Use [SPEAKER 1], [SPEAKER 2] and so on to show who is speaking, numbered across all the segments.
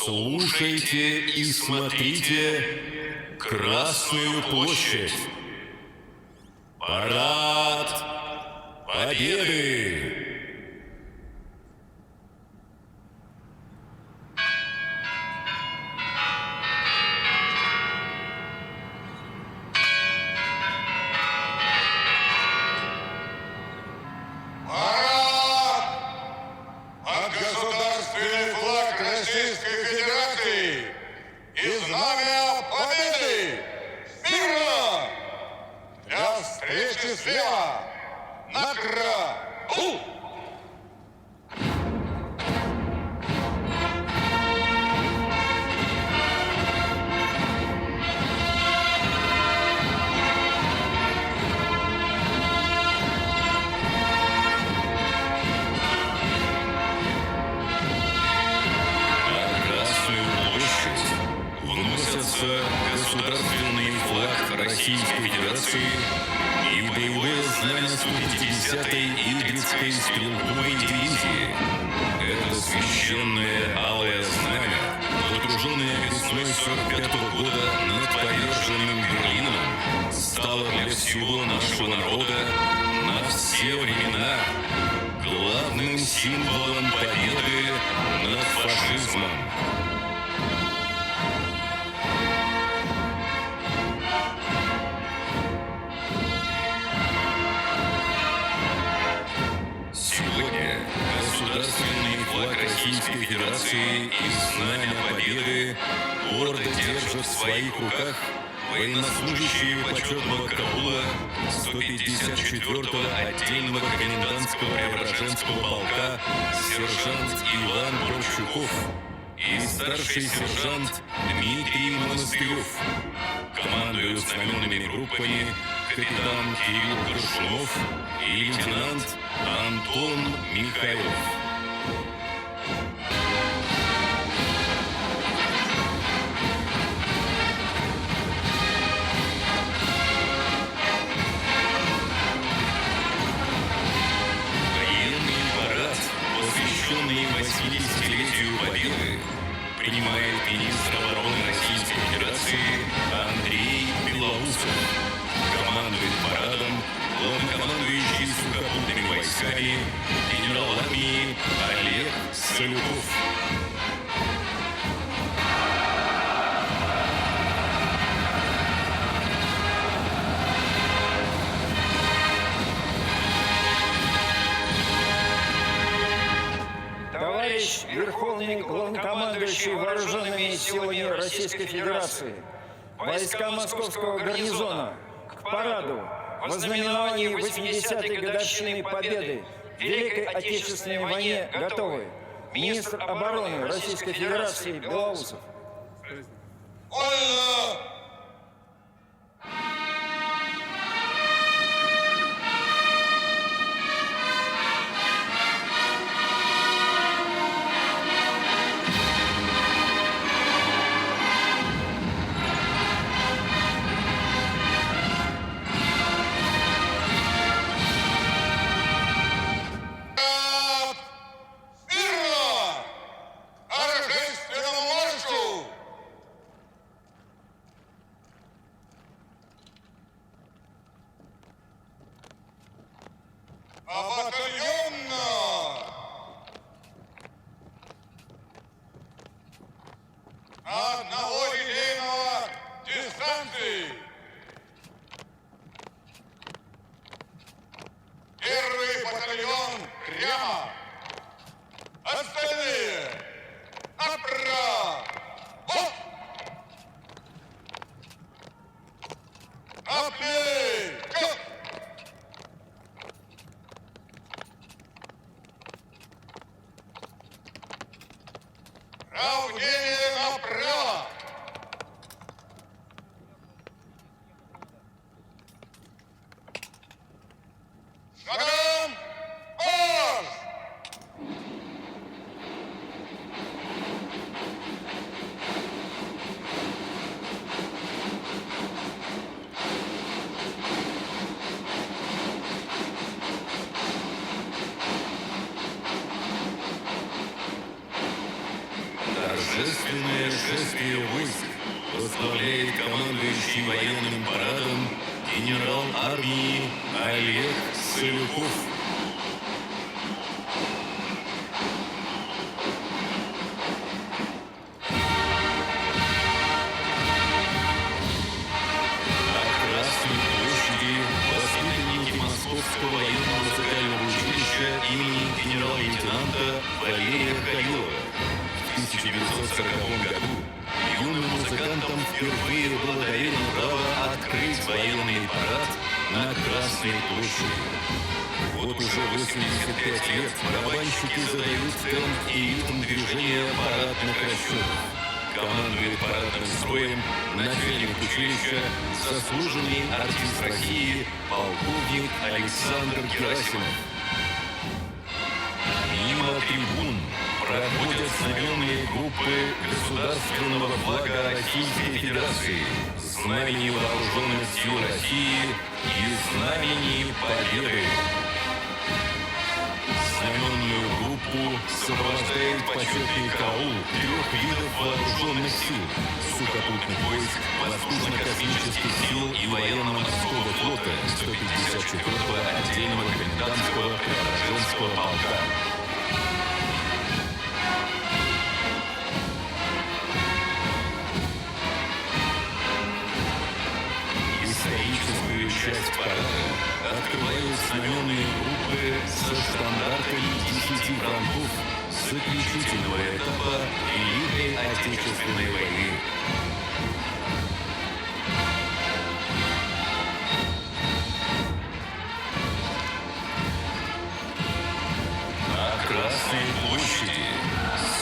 [SPEAKER 1] Слушайте и смотрите Красную площадь. Парад Победы!
[SPEAKER 2] Слева! Направо!
[SPEAKER 1] Государственный флаг Российской Федерации и боевое знамя 150-й Идрицкой стрелковой дивизии. Это священное алое знамя, водруженное весной 45-го года над поверженным Берлином, стало для всего нашего народа на все времена главным символом победы над фашизмом. Государственный флаг Российской Федерации и знамя Победы гордо держат в своих руках военнослужащие почетного караула 154-го отдельного комендантского Преображенского полка сержант Иван Борщуков и старший сержант Дмитрий Монастырев. Командуют знаменными группами капитан Кирилл Горшунов и лейтенант Антон Михайлов. Военный парад, посвященный 80-летию Победы, принимает министр обороны Российской Федерации Андрей Белоусов. Командует парадом главнокомандующий сухопутными войсками генерал армии Олег Солюков.
[SPEAKER 3] Товарищ Верховный Главнокомандующий Вооруженными силами Российской Федерации, войска Московского гарнизона к параду в ознаменовании 80-й годовщины Победы в Великой Отечественной войне готовы. Министр обороны Российской Федерации Белоусов.
[SPEAKER 2] Одного линейного дистанции. Первый батальон прямо. Остальные направо. Наплечье. Равнение направо. Шагом марш!
[SPEAKER 1] Торжественно торжественное шествие войск возглавляет командующий военным парадом генерал армии Олег Салюков. Московского военно-музыкального училища имени генерал-лейтенанта Валерия Халилова. В 1940 году юным музыкантам впервые было доверено право открыть военный парад на Красной площади. Вот уже 85 лет барабанщики задают темп и ритм движения парадных расчетов. Командует парадным строем начальник училища, заслуженный артист России, полковник Александр Герасимов. Мимо трибун проходят знаменные группы государственного флага Российской Федерации, знамени вооруженных сил России и знамени Победы. Знаменную группу сопровождает почетный караул 3 видов вооруженных сил: сухопутных войск, воздушно-космических сил и военно-морского флота 154-го отдельного комендантского Преображенского полка. Историческую часть парада открывают знаменные группы со штандартами 10 фронтов заключительного этапа Великой Отечественной войны. На Красной площади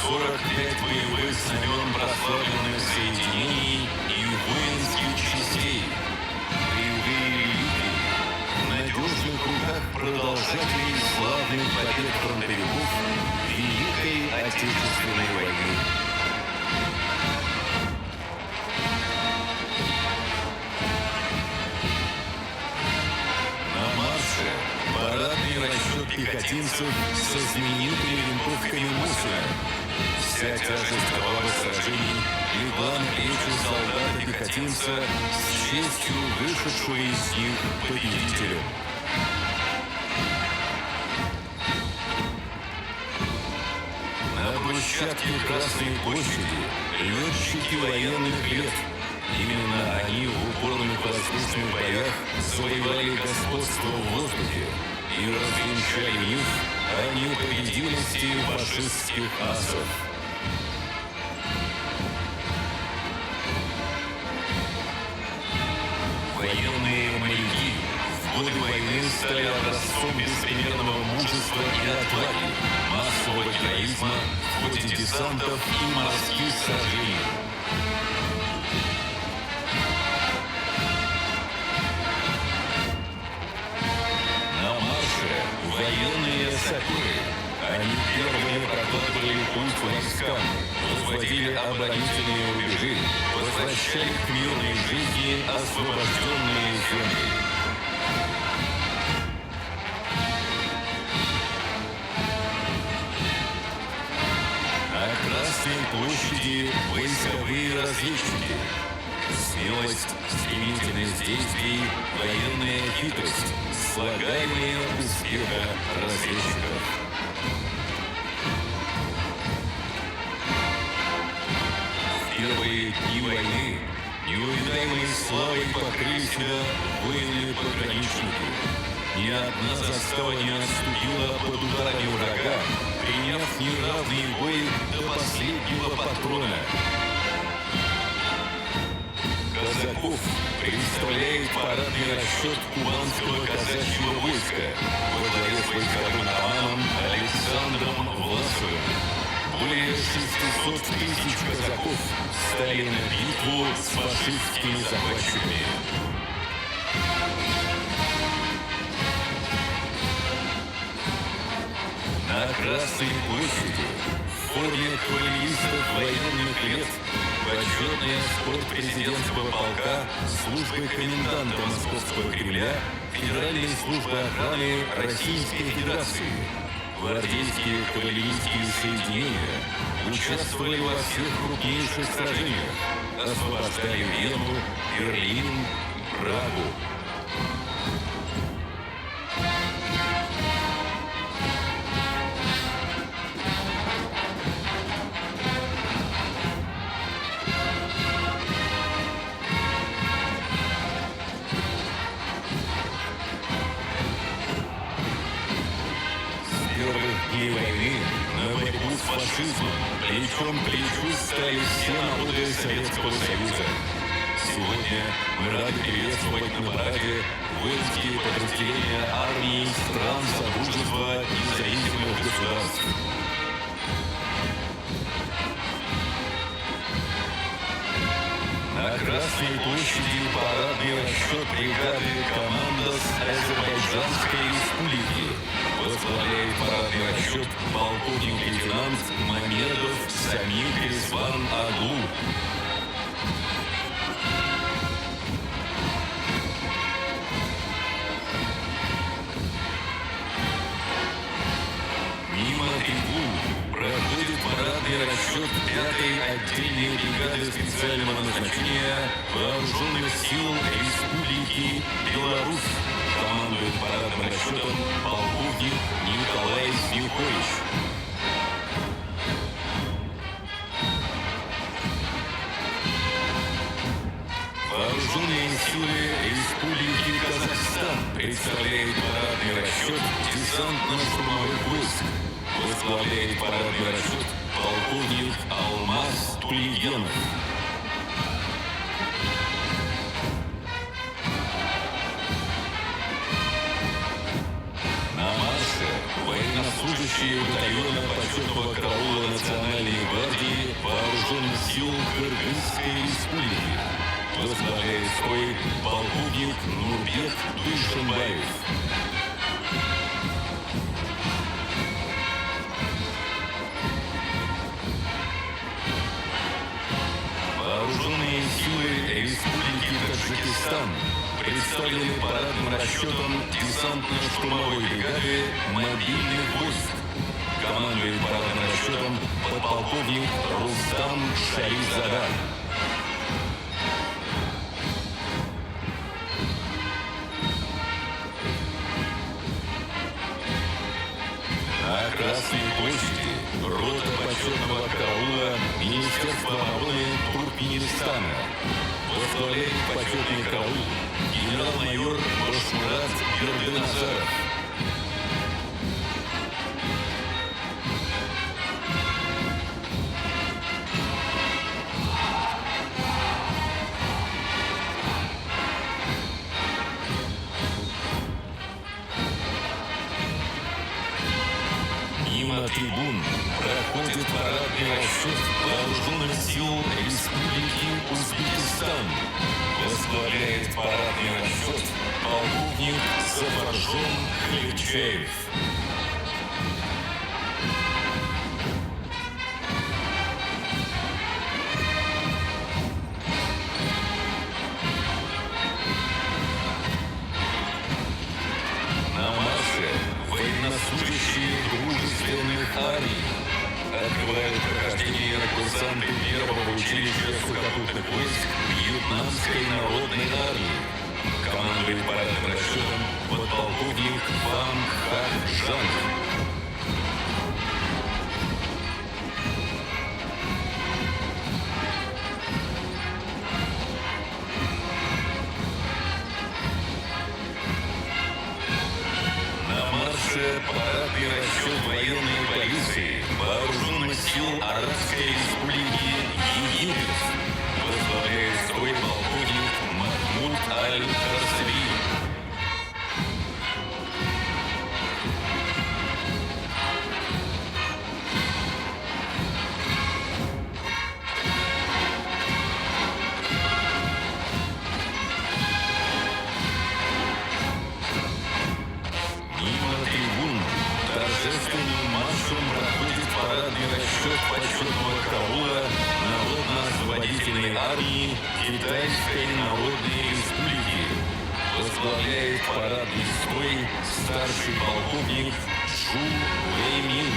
[SPEAKER 1] 45 боевых знамен прославленных соединений и воинских частей. В надежных руках продолжателей славных побед фронтовиков Великой Отечественной войны. На марше парадный расчет пехотинцев со знаменитыми винтовками Мосина. Вся тяжесть кровавых сражений легла на плечи солдата-пехотинца с честью вышедшего из них победителем. На брусчатке Красной площади летчики военных лет. Именно они в упорных воздушных боях завоевали господство в воздухе и развенчали миф о непобедимости фашистских асов. Военные моряки в годы войны стали образцом беспримерного мужества и отваги, массового героизма в ходе десантов и морских сражений. На марше военные саперы. Они первыми прокладывали путь войскам, возводили оборонительные рубежи, возвращали к мирной жизни освобожденные земли. На Красной площади войсковые разведчики. Смелость, стремительность действий, военная хитрость, слагаемые успеха разведчиков. Первые дни войны неувидаемой славой покрыли себя воины-пограничники. Ни одна застава не отступила под ударами врага, приняв неравный бой до последнего патрона. Казаков представляет парадный расчет кубанского казачьего войска во главе с войсковым атаманом Александром Власовым. Более 600 тысяч казаков стали на битву с фашистскими захватчиками. На Красной площади в форме кавалеристов военных лет почетный эскорт президентского полка, службы коменданта Московского Кремля, Федеральной службы охраны Российской Федерации. Гвардейские кавалерийские соединения участвовали во всех крупнейших сражениях, освобождали Вену, Берлин, Прагу. Дней войны на борьбу с фашизмом плечом к плечу стали все народы Советского Союза. Сегодня мы рады приветствовать на параде воинские подразделения армии стран Содружества независимых государств. На Красной площади парадный расчет бригады «Командос Азербайджанской Республики». Возглавляет парадный расчет полковник-лейтенант Мамедов Самир Резван Аглу. Мимо трибун проходит парадный расчет 5-й отдельной бригады специального назначения Вооруженных сил Республики Беларусь. Командует парадным расчетом полковник Николай Смилкович. Вооруженные силы Республики Казахстан представляет парадный расчет десантно-штурмовых войск. Возглавляет парадный расчет полковник Алмаз Тулигенов. Военнослужащие батальона почетного караула Национальной гвардии Вооруженных сил Кыргызской Республики. Возглавляет строй полковник Нурбек Душенбаев. Вооруженные силы Республики Таджикистан представлены парадным расчетом десантно-штурмовой бригады мобильных войск. Командует парадным расчетом подполковник Рустам Шарифзада. На Красной площади рота почетного караула Министерства обороны Туркменистана. Возглавляет почетный караул генерал-майор Башмурат Берденазаров. Мимо трибун проходит парадный расчет Вооруженных сил Республики Узбекистан. Возглавляет парадный расчет полковник Сафаржон Хлебчаев. На марше военнослужащие дружественных армий открывают прохождение курсанты первого училища сухопутных войск Вьетнамской народной армии. Командует парадным расчетом подполковник Ван Хан Жан. Парадный расчет военной полиции Вооруженных сил Арабской Республики Египет. Возглавляет строй полковник Махмуд Аль-Харсави. Торжественным маршем проходит парадный расчет почетного караула Народно-освободительной армии Китайской Народной Республики. Возглавляет парадный строй старший полковник Жу Вэймин.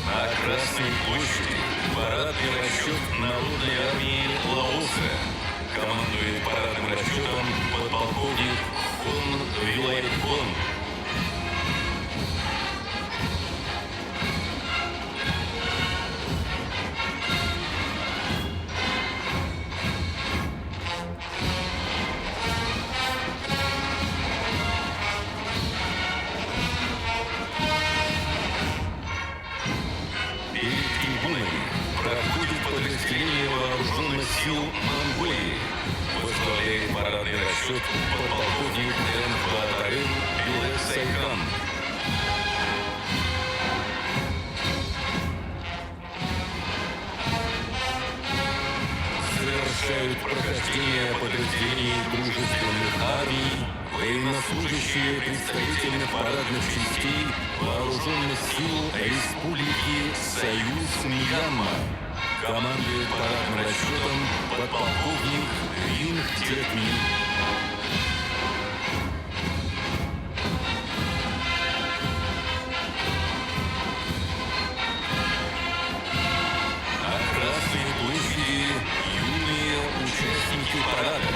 [SPEAKER 2] На Красной площади парадный расчет Народной армии Лаоса. Командует парадным расчетом подполковник Хон Вилайхон. Перед трибунами проходит подразделение вооруженных сил Монголии. Возглавляет парадный расчет подполковник Эн Батарен Билек Сайхан. Совершают прохождение подразделений дружественных армий военнослужащие представительных парадных частей вооруженных сил Республики Союз Мьянма. Командует парадным расчетом подполковник Винг Тетмин. На Красной площади юные участники парада.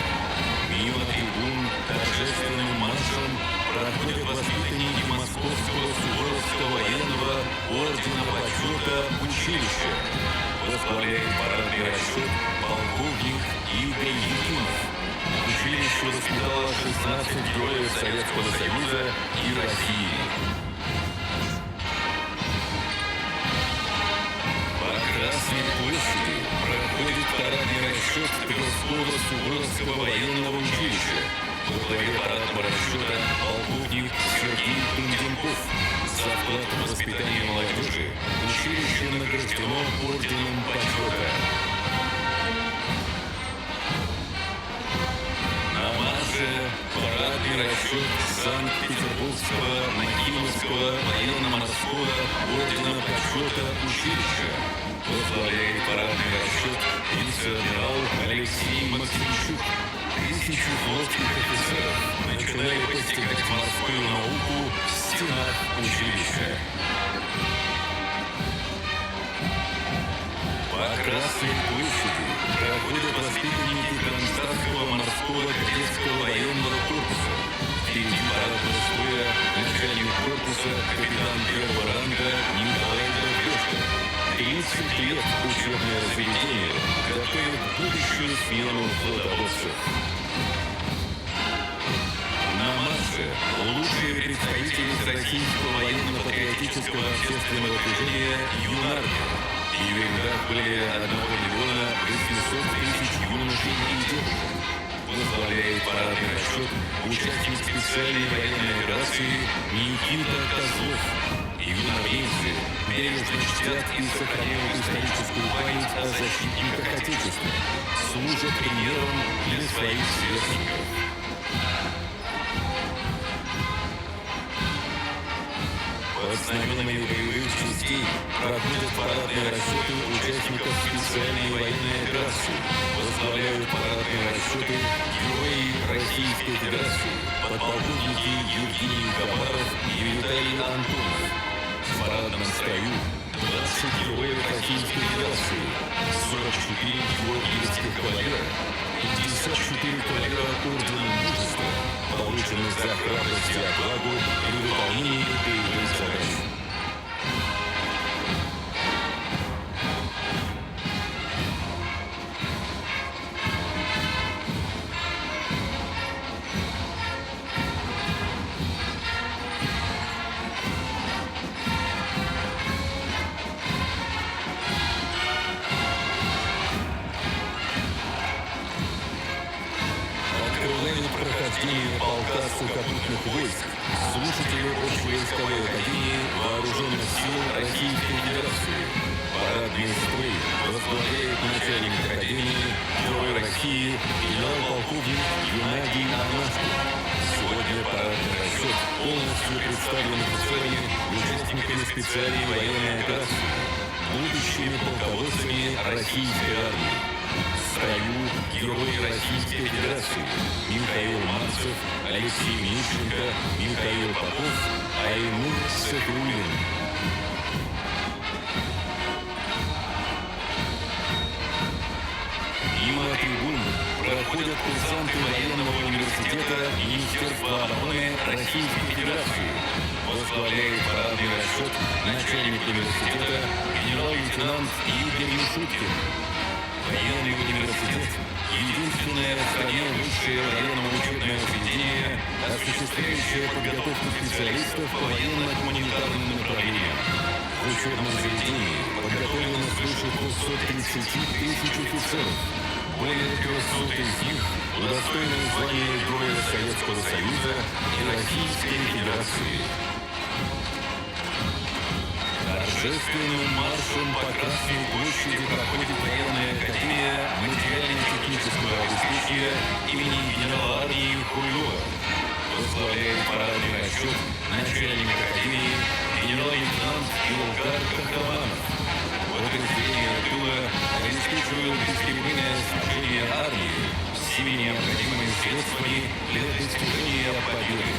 [SPEAKER 2] Мимо трибун торжественным маршем проходят воспитанники Московского Суворовского военного ордена почета училища. Возглавляет парадный расчет полковник Игорь Якимов. Училище воспитало 16 героев Советского Союза и России. По Красной площади проходит парадный расчет Тверского Суворовского военного училища. Во главе парадного расчета полковник Сергей Тунденков. За вклад в воспитание молодежи училище награждено орденом почета. На марше парадный расчет Санкт-Петербургского Нахимовского военно-морского ордена почета училища. Возглавляет парадный расчет вице-адмирал Алексей Максимчук. Тысячи флотских офицеров начинали постигать морскую науку в стенах училища. По Красной площади проходят воспитанники Кронштадтского морского кадетского военного корпуса. Впереди парадного строя начальник корпуса капитан первого ранга Николай Довбешко. 30 лет учебное заведение готовит будущую смену флотоводцев. На марше лучшие представители российского военно-патриотического общественного движения «Юнармия». И в рядах были 1 миллиона 800 тысяч юношей и девушек. Возглавляет парадный расчет участник специальной военной операции Никита Козлов. Юнорейцы бережно чтят и сохраняют историческую память о защитниках Отечества, служат примером для своих сверстников. Под знаменами боевых частей проходят парадные расчеты участников специальной военной операции. Возглавляют парадные расчеты герои Российской Федерации, подполковники Евгений Хабаров и Виталий Антонов. В парадном строю 20 героев Российской Федерации, 44 георгиевских кавалера, 54 кавалера ордена Мужества, полученных за храбрость и отвагу при выполнении боевых задач. Прохождение полка сухопутных войск, слушатели Общевойсковой академии Вооруженных сил Российской Федерации. Парадный строй возглавляет начальник академии Герой России генерал-полковник Геннадий Анашкин. Сегодня парадный расчет будет полностью представлен офицерами и участниками специальной военной операции, будущими полководцами российской армии. В строю герои Российской Федерации Михаил Марцев, Алексей Мищенко, Михаил Попов, Аймур Сафиуллин. Мимо трибун проходят курсанты военного университета Министерства обороны Российской Федерации. Возглавляет парадный расчет начальник университета генерал-лейтенант Игорь Мишуткин. Военный университет – единственное в стране высшее военно-учебное заведение, осуществляющее подготовку специалистов по военно-гуманитарным направлениям. В учебном заведении подготовлено свыше 230 тысяч офицеров. Более 300 из них удостоены звания Героя Советского Союза и Российской Федерации. Торжественным маршем по Красной площади проходит военная академия материально-технического обеспечения имени генерала армии Хуйлова. Возглавляет парадный расчет начальник академии генерал-лейтенант Илгар Кахраманов. Подразделения тыла обеспечивают бесперебойное снабжение армии всеми необходимыми средствами для достижения победы.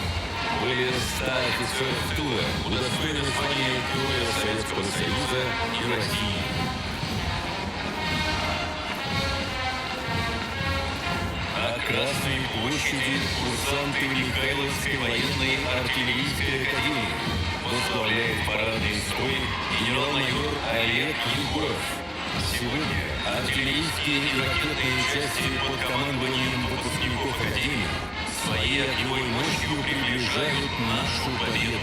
[SPEAKER 2] Более 100 офицеров тыла удостоены звания Героя Советского Союза и России. На Красной площади курсанты Михайловской военной артиллерийской академии. Возглавляет парадный строй генерал-майор Олег Егоров. Сегодня артиллерийские и ракетные части под командованием выпускников академии своей огневой мощью приближают нашу победу.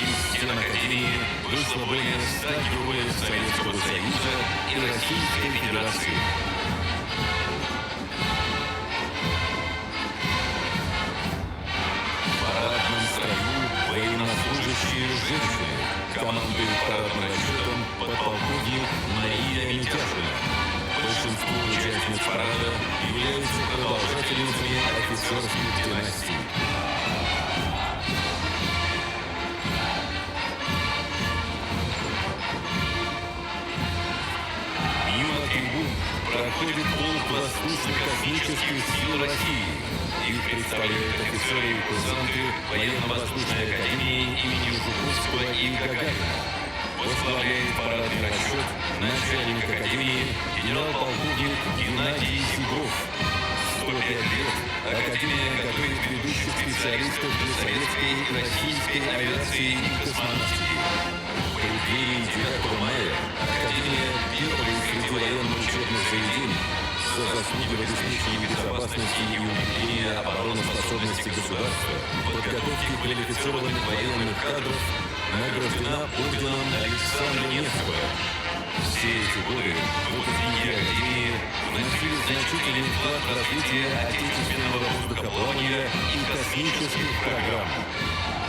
[SPEAKER 2] Из стен академии вышло более 100 героев Советского Союза и Российской Федерации. В парадном строю военнослужащие женщины. Командует парадным расчетом подполковник Мария Митяшина. Большинство участниц парада являются продолжательницами офицерских династий. Мимо трибун проходит полк воздушно-космических сил России. Их представляют офицеры и курсанты военно-воздушной академии имени Жуковского и Гагарина. Возглавляет парадный расчет начальник академии генерал-полковник Геннадий Сигров. 105 лет академия готовит ведущих специалистов для советской и российской авиации и космонавтики. В преддверии 9 мая академия первой среди военно-учебных заведений за заслуги в обеспечении безопасности и укрепления обороноспособности государства, подготовки квалифицированных военных кадров награждена орденом Александра Невского. Все эти годы выпускники академии вносили значительный вклад в развитие отечественного воздухоплавания и космических программ.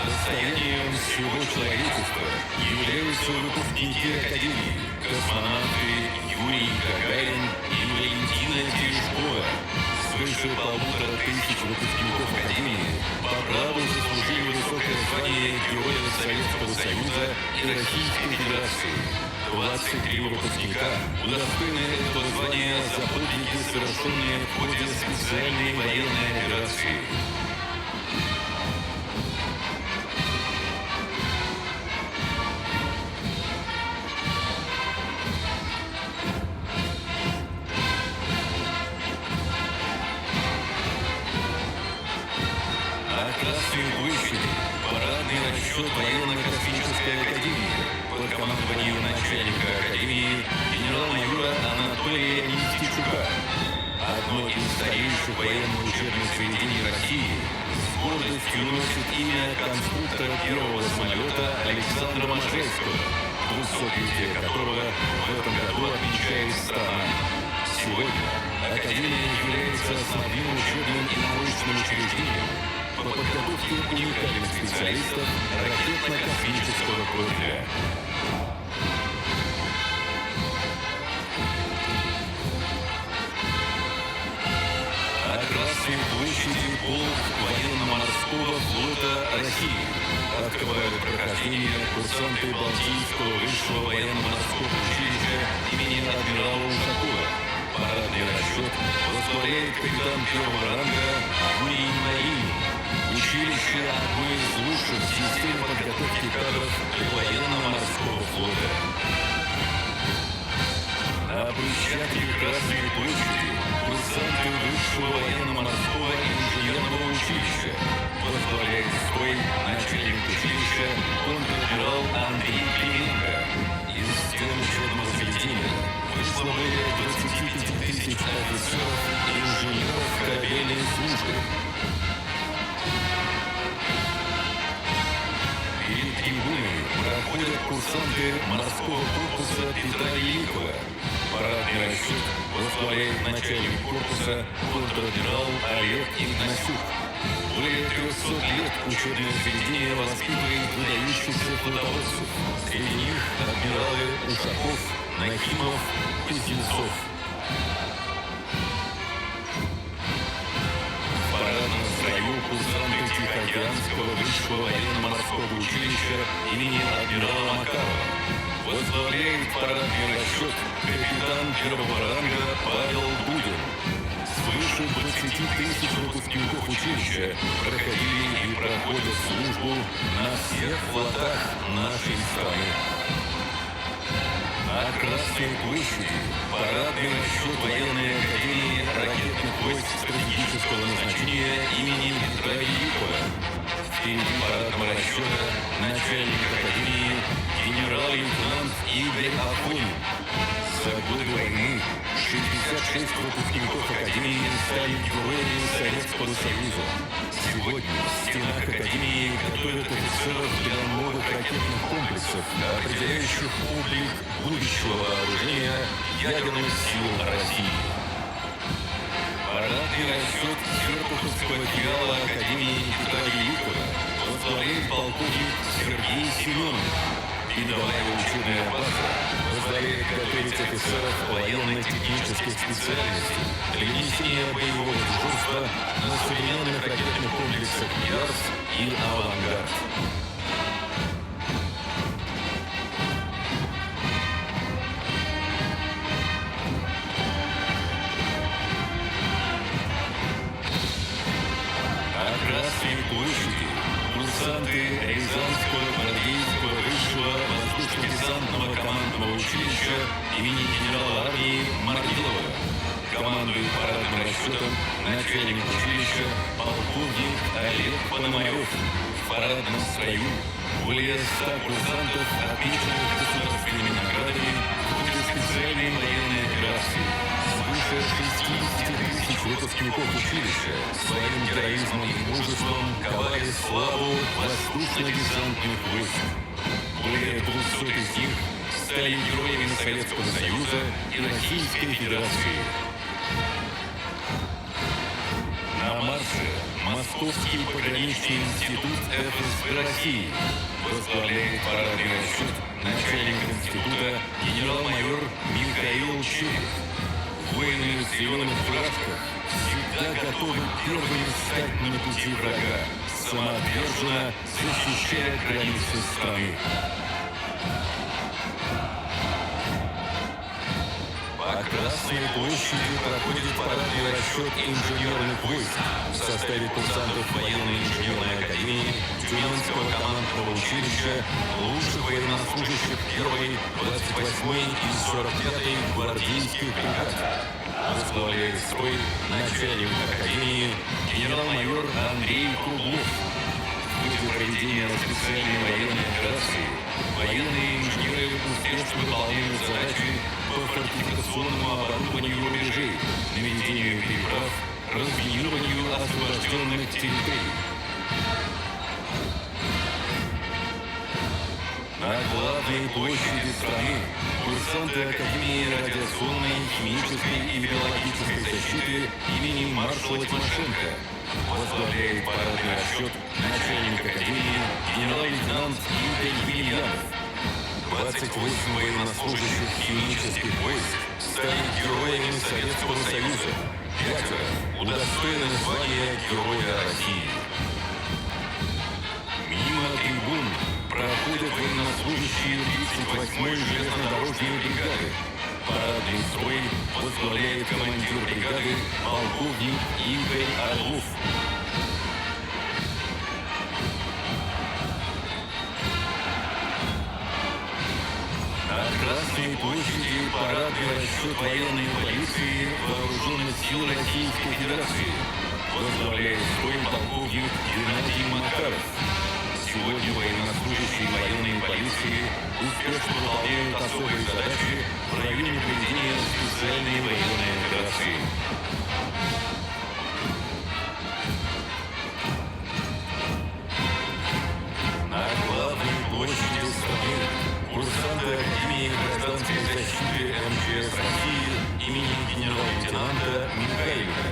[SPEAKER 2] Достоянием всего человечества являются выпускники академии, космонавты Юрий Гагарин и Валентина Терешкова. Свыше 1500 выпускников академии по праву заслужили высокое звание Героя Советского Союза и Российской Федерации. 23 выпускника удостоены этого звания за подвиги, совершенные в ходе специальной военной операции. На Красной площади парадный расчет военно-космической академии под командованием начальника академии генерал-майора Анатолия Нестичука. Одно из старейших военно-учебных заведений России с гордостью носит имя конструктора первого самолета Александра Можайского, 200-летие которого в этом году отмечает страна. Сегодня академия является основным учебным и научным учреждением по подготовке уникальных специалистов ракетно-космического профиля. На Красной площади полк военно-морского морского флота России. Открывают прохождение курсанты Балтийского высшего военно-морского училища имени адмирала Ушакова. Парадный расчет возглавляет капитан первого ранга Юрий Марин. Училище – одно из лучших в системе подготовки кадров для военно-морского флота. На брусчатке Красной площади курсанты высшего военно-морского инженерного училища. Возглавляет строй начальник училища контр-адмирал Андрей Клименко. Из стен учебного заведения вышло более 25 тысяч офицеров и инженеров корабельной службы. Перед трибунами проходят курсанты морского корпуса Петра Великого. Парадный расчет возглавляет начальник корпуса контр-адмирал Олег Игнасюк. Более 300 лет учебное заведение воспитывает выдающихся флотоводцев. Среди них адмиралы Ушаков, Нахимов, Кузнецов. В парадном строю курсанты Тихоокеанского высшего военно-морского училища имени адмирала Макарова. Возглавляет парадный расчет капитан первого ранга Павел Будин. Свыше 20 тысяч выпускников училища проходили и проходят службу на всех флотах нашей страны. На Красной площади парадный расчет военной академии ракетных войск стратегического назначения имени Петра Великого. Впереди парадного расчета начальник академии генерал-лейтенант Игорь Афонин. За годы войны 66 выпускников академии стали героями Советского Союза. Сегодня в стенах академии готовят офицеров для новых ракетных комплексов, определяющих облик будущего вооружения ядерных сил России. Парадный расчет Серпуховского филиала Академии Петра Великого возглавляет полковник Сергей Семенов. Передовая учебная база позволяет готовить офицеров военно-технических специальностей для несения боевого дежурства на современных ракетных комплексах «Ярс» и «Авангард». На Красной площади курсанты Рязанского гвардейского высшего воздушно-десантного командного училища имени генерала армии Маргилова. Командует парадным расчетом начальник училища полковник Олег Пономарев. В парадном строю более 100 курсантов, отмеченных государственными наградами в ходе специальной военной операции. Свыше 60 тысяч выпускников училища своим героизмом и мужеством ковали славу воздушно-десантных войск. Более 200 из них стали героями Советского Союза и Российской Федерации. На марше Московский пограничный институт ФСБ России. Возглавляет парадный расчет начальник института генерал-майор Михаил Чурик. Воины в зеленых фуражках всегда готовы первыми стать на пути врага, самоотверженно защищая границы страны. По Красной площади проходит парадный расчет инженерных войск в составе курсантов военно-инженерной академии Тюменского командного училища, лучших военнослужащих 1-й, 28-й и 45-й гвардейских бригад. Возглавляет строй начальник академии генерал-майор Андрей Круглов. В ходе проведения специальной военной операции военные инженеры успешно выполняют задачи по фортификационному оборудованию рубежей, наведению переправ, разминированию освобожденных территорий. На главной площади страны курсанты Академии радиационной, химической и биологической защиты имени маршала Тимошенко. Возглавляет парадный расчет начальник Академии генерал-лейтенант Игорь Ильянов. 28 военнослужащих химических войск стали героями Советского Союза. 5 удостоены звания Героя России. военнослужащие 38-й железнодорожной бригады. Парадный строй возглавляет командир бригады полковник Игорь Орлов. На Красной площади парадный расчет военной полиции Вооруженных сил Российской Федерации. Возглавляет строй полковник Геннадий Макаров. Сегодня военнослужащие военной полиции успешно выполняют особые задачи в районе проведения специальной военной операции. На главной площади страны курсанты Академии гражданской защиты МЧС России имени генерал-лейтенанта Михайлова.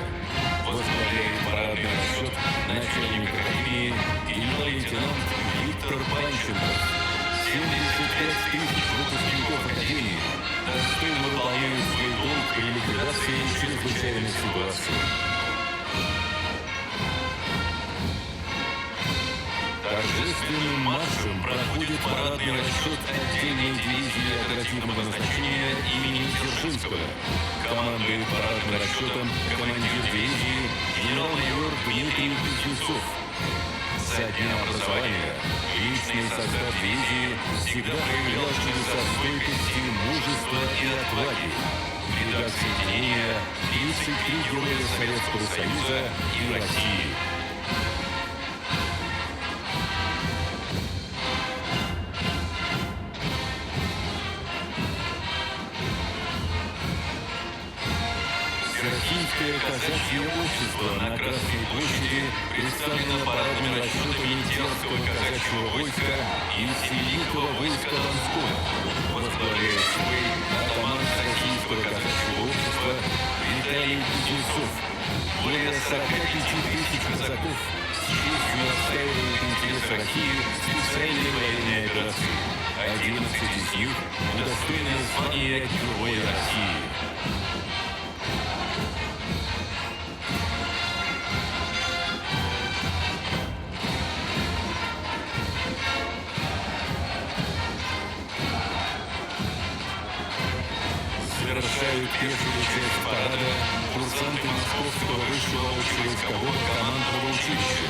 [SPEAKER 2] Возглавляет парадный расчет начальник Академии генерал-лейтенант Виктор Панченков. 75 тысяч выпускников Академии достойно выполняют свой долг при ликвидации чрезвычайных ситуаций. Торжественным маршем проходит парадный расчет отдельной дивизии оперативного назначения имени Дзержинского. Командует парадным расчетом командир дивизии генерал-майор Дмитрий Кузнецов. Со дня образования личный состав дивизии всегда проявлял чудеса стойкости, мужества и отваги. В рядах соединения 33 героя Советского Союза и России. Российское казачье общество на Красной площади представлено парадным расчетом Имперского казачьего войска и Великого войска Донского. Возглавляет свой атаман Российского казачьего общества Виталий Кузнецов. Более 45 тысяч казаков с честью отстаивают интересы России в специальной военной операции. 11 из них удостоены звания Героя России. Совершают первую часть парада курсанты Московского высшего общевойскового командного училища.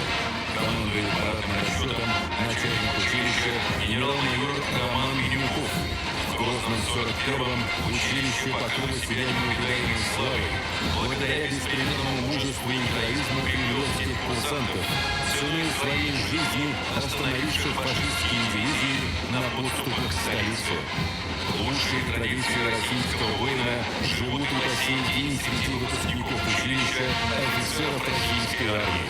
[SPEAKER 2] Командует парадным расчетом начальник училища генерал-майор Роман Винюков. В Грозном 41-м училище покрыло себя неубираемой славой. Благодаря беспримерному мужеству и героизму кремлевских курсантов, ценой своей жизни остановивших фашистские дивизии на подступах к столице. Лучшие традиции российского воина живут и по сей день среди выпускников училища офицеров российской армии.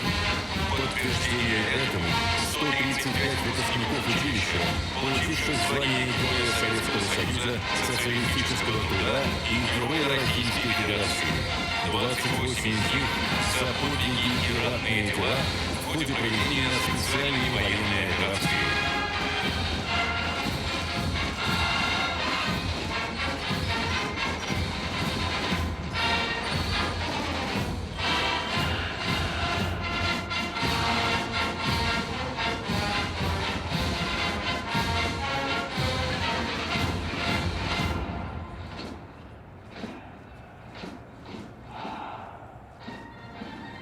[SPEAKER 2] В подтверждение этому 135 выпускников училища, получивших звание Героя Советского Союза, Социалистического труда и Героя Российской Федерации. 28 из них за подвиги и ратные дела в ходе проведения специальной военной операции.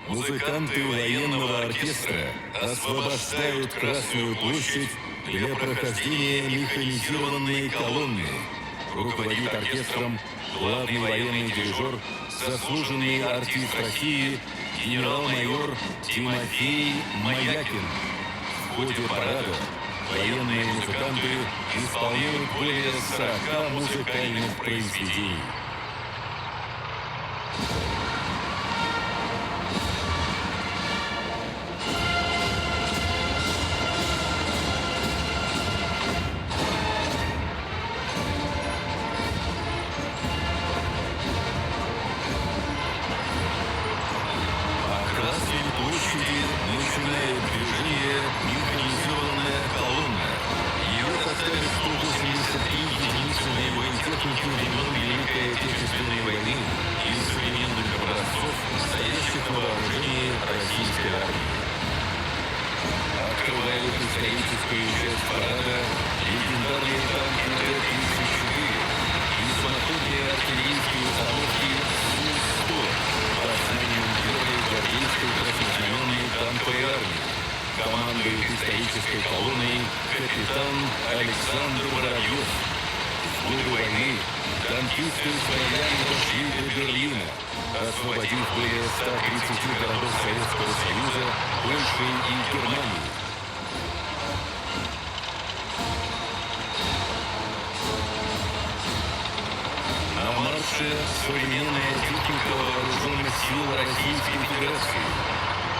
[SPEAKER 2] Музыканты военного оркестра освобождают Красную площадь для прохождения механизированной колонны. Руководит оркестром главный военный дирижер, заслуженный артист России генерал-майор Тимофей Маякин. В ходе парада военные музыканты исполняют более 40 музыкальных произведений. Начинает движение механизированная колонна. Ее составит 183 единицы боевой техники времен Великой Отечественной войны из современных образцов, стоящих на вооружении российской армии. Открывает историческую часть парада легендарные танки Т-34 и самоходные артиллерийские установки Су-100 под знаменем первой гвардейской краснознаменной танковой армии. Командует исторической колонной капитан Александр Воробьев. В годы войны танкисты с боями дошли до Берлина, освободив более 130 городов Советского Союза, Польши и Германии. На марше современная техника вооруженных сил Российской Федерации.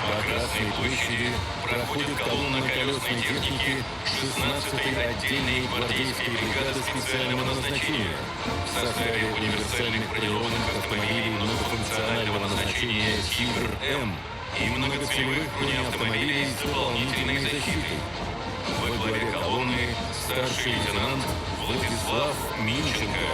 [SPEAKER 2] По Красной площади проходит колонна колесной техники 16-й отдельной гвардейской бригады специального назначения в составе универсальных бронированных автомобилей многофункционального назначения «Тигр-М» и многоцелевых бронеавтомобилей с дополнительной защитой. Во главе колонны старший лейтенант Владислав Минченко.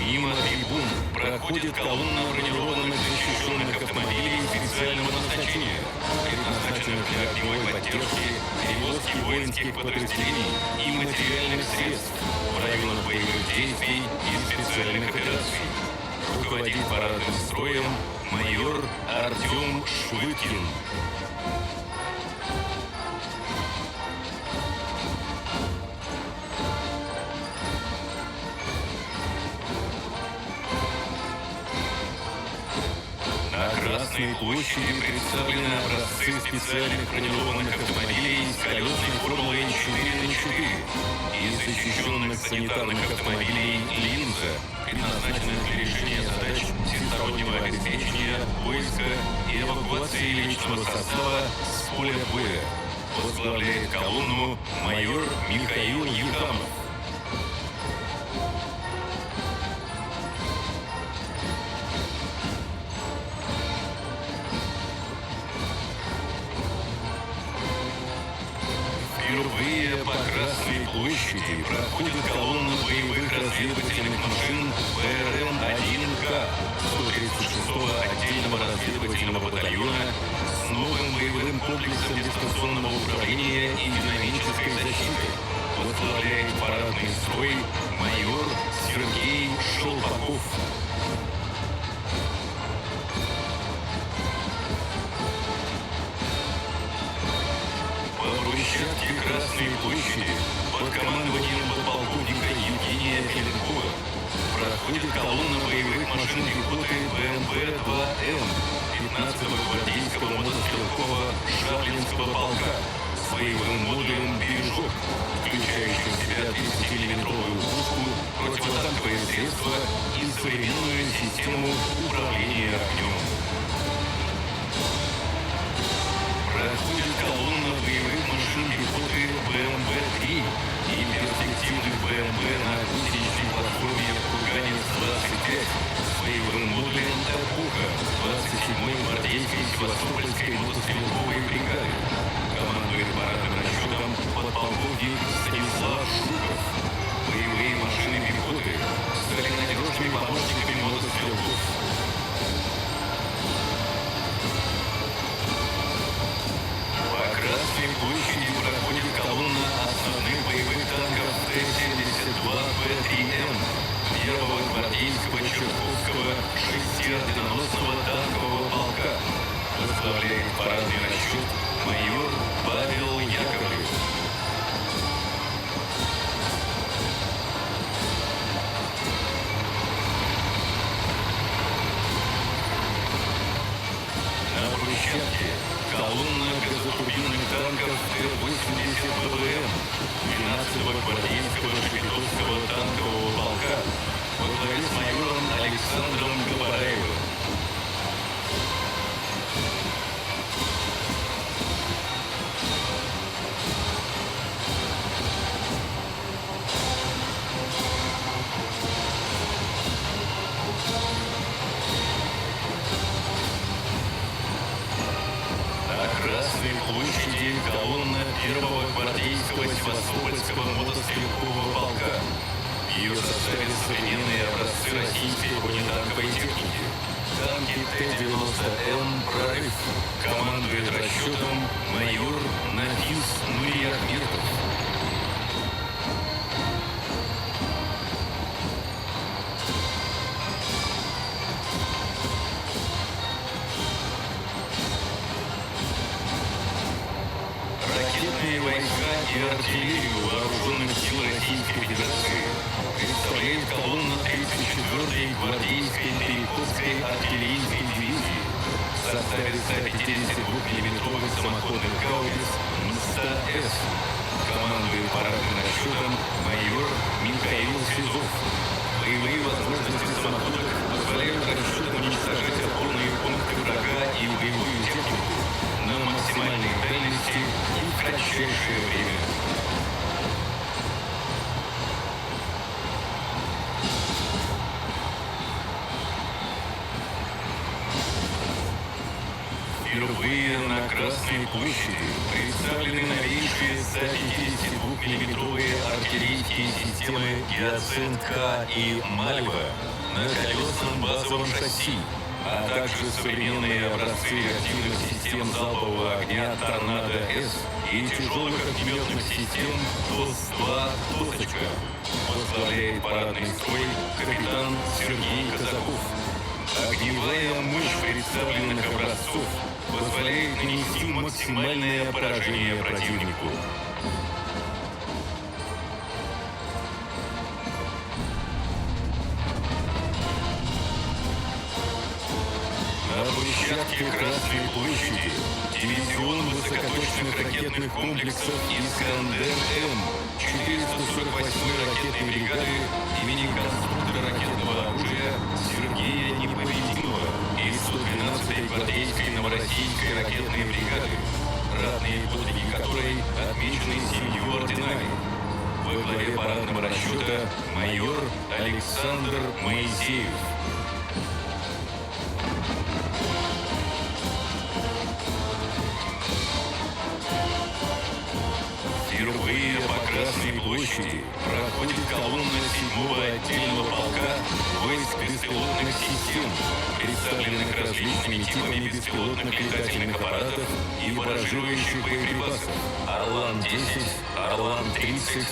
[SPEAKER 2] Мимо трибун проходит колонна бронированных защищенных автомобилей специального назначения, предназначенных для огневой поддержки, перевозки воинских подразделений и материальных средств в районах боевых действий и специальных операций. Руководит парадным строем майор Артем Швыдкин. На Красной площади представлены образцы специальных бронированных автомобилей с колесной формулой 4х4 и защищенных санитарных автомобилей «Линза», предназначенных для решения задач всестороннего обеспечения войска и эвакуации личного состава с поля боя. Возглавляет колонну майор Михаил Ефамов. Впервые по Красной площади проходит колонна боевых разведывательных машин БРМ-1К 136-го отдельного разведывательного батальона с новым боевым комплексом дистанционного управления и динамической защиты. Возглавляет парадный строй майор Сергей Шелпаков. Брусчатке Красной площади под командованием подполковника Евгения Филиппова проходит колонна боевых машин пехоты БМП-2М 15-го гвардейского мотострелкового Шаблинского полка с боевым модулем «Бережок», включающим в себя 30-миллиметровую пушку, противотанковые средства и современную систему управления огнем. Проходит колонна боевых машин пехоты БМП-3 и перспективных БМП на гусеничной платформе «Курганец-25» с боевым модулем «Эпоха» 27-й гвардейской Севастопольской мотострелковой бригады. Командует парадным расчетом подполковник Станислав Шуков. Боевые машины пехоты стали надежными помощниками мотострелков. Красной площади проходит колонна основных боевых танков Т-72Б3М первого гвардейского Чертковского 6-орденоносного танкового полка. Возглавляет парадный расчет майор Павел Яковлев. На брусчатке колонна газотурбинных танков Т-80БВМ 12-го гвардейского Шепетовского танкового полка во главе с майором Александром Габараевым. Красной площади колонна первого гвардейского Севастопольского мотострелкового полка. В ее составе современные образцы российской бронетанковой техники. Танки Т-90М «Прорыв». Командует расчетом майор Нафис Нуриахметов. Ракетные войска и артиллерию вооруженных сил Российской Федерации представляет колонна 34-й гвардейской Перекопской артиллерийской дивизии в составе 152-мм самоходных гаубиц МСТ-С. Командует парадным расчетом майор Михаил Сизов. Боевые возможности самоходов позволяют расчетам уничтожать опорные пункты врага и боевую технику на максимальной дальности и в кратчайшее время. Впервые на Красной площади представлены новейшие 152-мм артиллерийские системы «Гиацинт-К» и «Мальва» на колесном базовом шасси, а также современные образцы реактивных систем залпового огня «Торнадо-С» и тяжелых огнеметных систем ТОС-2 «Досочка». Возглавляет парадный строй капитан Сергей Казаков. Огневая мощь представленных образцов позволяет нанести максимальное поражение противнику. На площадке Красной площади дивизион высокоточных ракетных комплексов «Искандер-М» 448-й ракетной бригады имени конструктора ракетного оружия Сергея Непобедимого из 112-й гвардейской Новороссийской ракетной бригады, ратные подвиги которой отмечены 7 орденами. Во главе парадного расчета майор Александр Моисеев. Впервые по Красной площади проходит колонна 7-го отдельного полка войск беспилотных систем, представленных различными типами беспилотных летательных аппаратов и баражирующих боеприпасов: «Орлан-10», «Орлан-30»,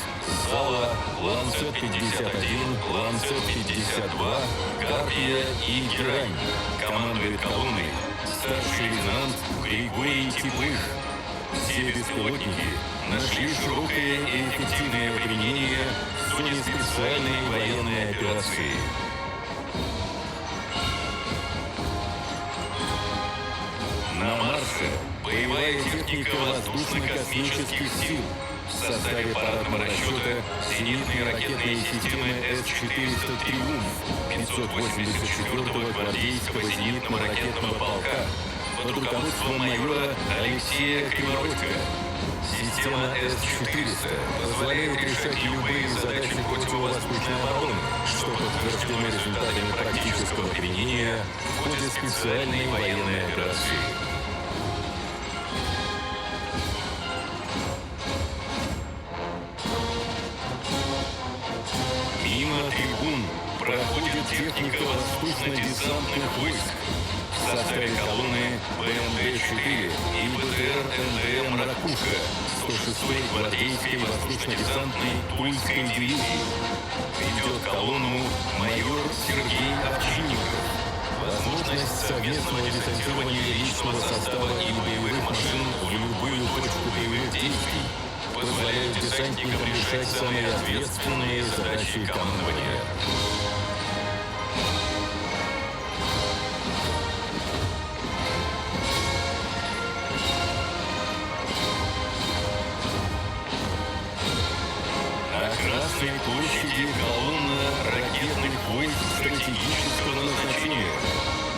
[SPEAKER 2] «Зала», «Ланцет-51», «Ланцет-52», «Карпия» и «Герань». Командует колонной старший лейтенант Григорий Теплых. Все беспилотники нашли широкое и эффективное применение в зоне специальной военной операции. На Марсе боевая техника воздушно-космических сил в составе парадного расчета зенитные ракетные системы С-400 «Триумф» 584-го гвардейского зенитного ракетного полка под руководством майора Алексея Криворотика. Система С-400 позволяет решать любые задачи противовоздушной обороны, что подтверждено результатами практического применения в ходе специальной военной операции. Мимо трибун проходит техника воздушно-десантных войск в составе колонны БМД-4 и БТР-НДМ «Ракушка» 106-й гвардейской воздушно-десантной Тульской дивизии. Ведет колонну майор Сергей Овчинников. Возможность совместного десантирования личного состава и боевых машин в любую точку боевых действий позволяет десантникам решать самые ответственные задачи командования. Красной площади колонна ракетных войск стратегического назначения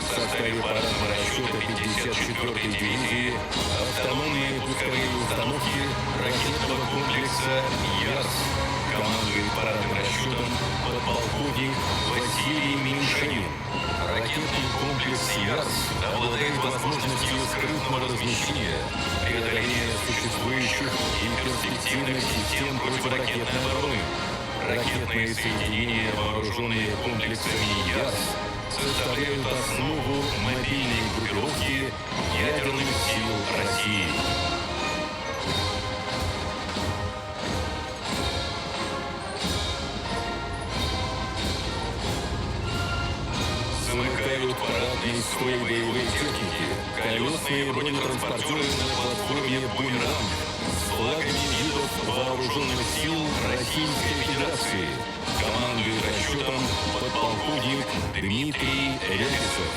[SPEAKER 2] в составе парадного расчета 54-й дивизии автономные пусковые установки ракетного комплекса «Ярс». Командует парадным расчетом подполковник Василий Меньшанин. Ракетный комплекс «Ярс» обладает возможностью скрытного размещения, преодоления существующих и перспективных систем противоракетной обороны, ракетные соединения, вооруженные комплексами «Ярс», составляют основу мобильной группировки ядерных сил России. Замыкают парадный строй боевой техники колесные бронетранспортеры на платформе «Бумеранг» с флагами видов вооруженных сил Российской Федерации. Командует расчетом подполковник Дмитрий Рябцев.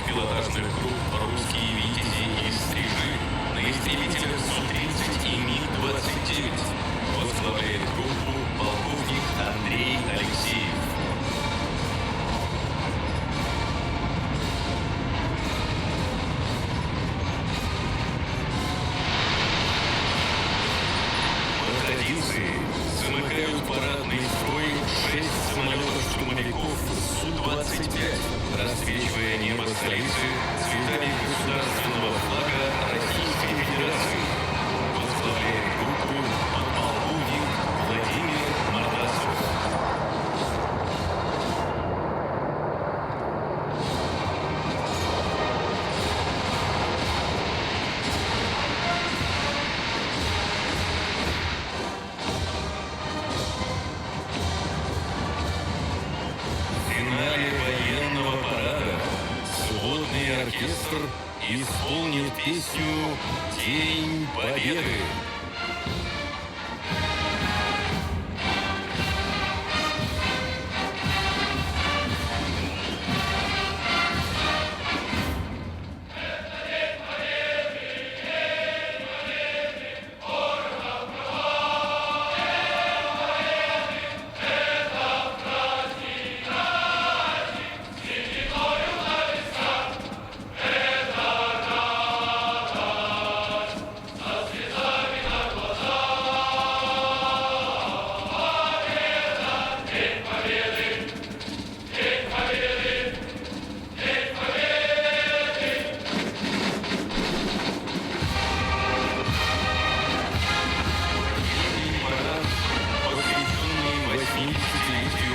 [SPEAKER 2] Пилотажных групп «Русские витязи» и «Стрижи» на истребителях Су-30 и МиГ-29 возглавляет группу полковник Андрей Алексеев. По традиции замыкают парадный строй 6 самолетов-штурмовиков Су-25, рассвечивая небо столицы цветами государственного флага Российской Федерации. Возглавляет группу подполковник Владимир Мордасов. В финале военного парада сводный оркестр исполнит песню «День Победы».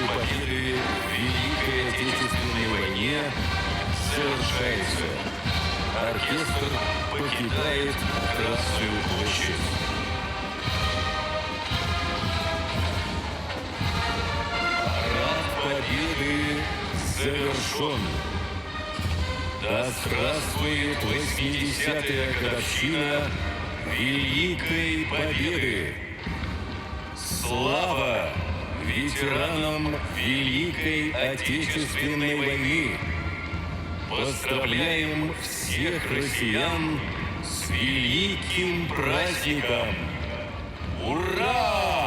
[SPEAKER 2] Победы в Великой Отечественной войне завершается. Оркестр покидает Красную площадь. Парад Победы завершен. Да здравствует 80-я годовщина Великой Победы! Слава ветеранам Великой Отечественной войны! Поздравляем всех россиян с великим праздником! Ура!